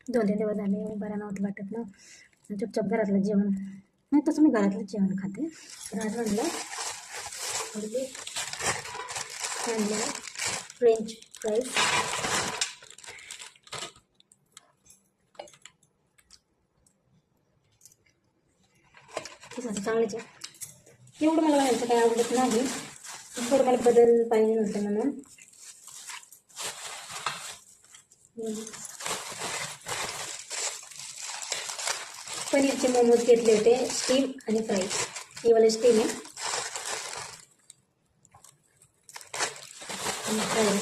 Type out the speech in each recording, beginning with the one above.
2-3 दिवस झाले बरं नव्हतं वाटत ना, चुपचाप घरातलं जेवण नाही, तसं मी घरातलं जेवण खाते. तर आज म्हणलं आणलेलं फ्रेंच फ्राईज. ठीक आहे, चांगलेच आहे. एवढं मला बाहेरचं काही आवडत नाही, थोडं मला बदल पाहिजे नव्हतं म्हणून. पनीरचे मोमोज घेतले होते, स्टीम आणि फ्राय. हे वाले स्टीम आहे आणि फ्राय.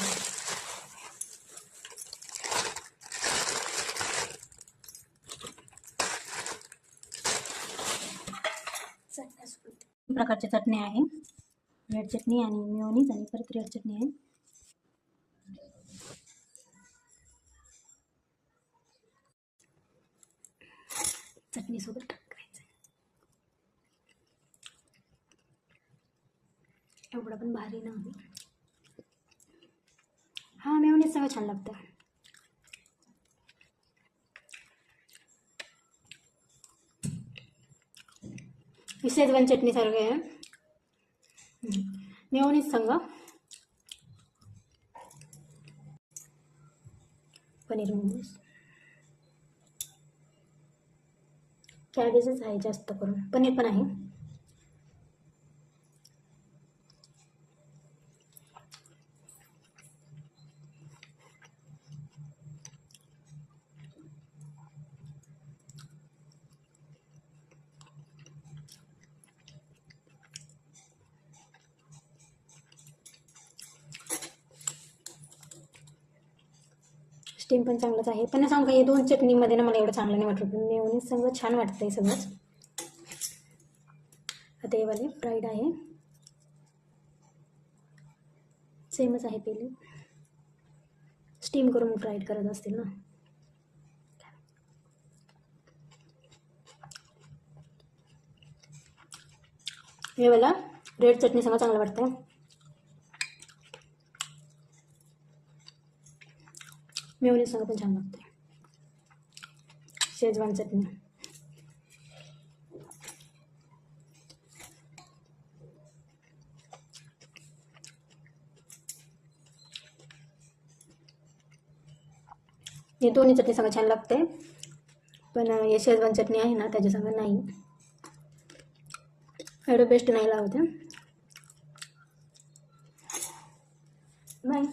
प्रकारची चटणी आहे, रेड चटणी आणि मेयोनीज आणि परत रेड चटणी आहे. चटणीसोबत करायचं. एवढं पण भारी नाही. हां, मेयोनीज सगळं छान लागतं. शेजवान चटणी सारखं आहे. मेयोनीज संग पनीर मोमोज. कॅबेजच आहे जास्त करून, पनीर पण आहे. स्टीम पण चांगलंच आहे, पण सांगा हे 2 चटणीमध्ये ना मला एवढं चांगलं नाही वाटत. मेयोनीज सगळं छान वाटतं आहे सगळंच. आता हे वाले फ्राईड आहे, सेमच आहे. पहिले स्टीम करून फ्राईड करत असतील ना. हे वाला रेड चटणी सगळं चांगलं वाटतं. मेयोनीज सगळं पण छान लागतं. शेजवान चटणी हे दोन्ही चटणी सगळं छान लागते, पण हे शेजवान चटणी आहे ना त्याच्या संग नाही एवढं बेस्ट नाही लागत. बाय.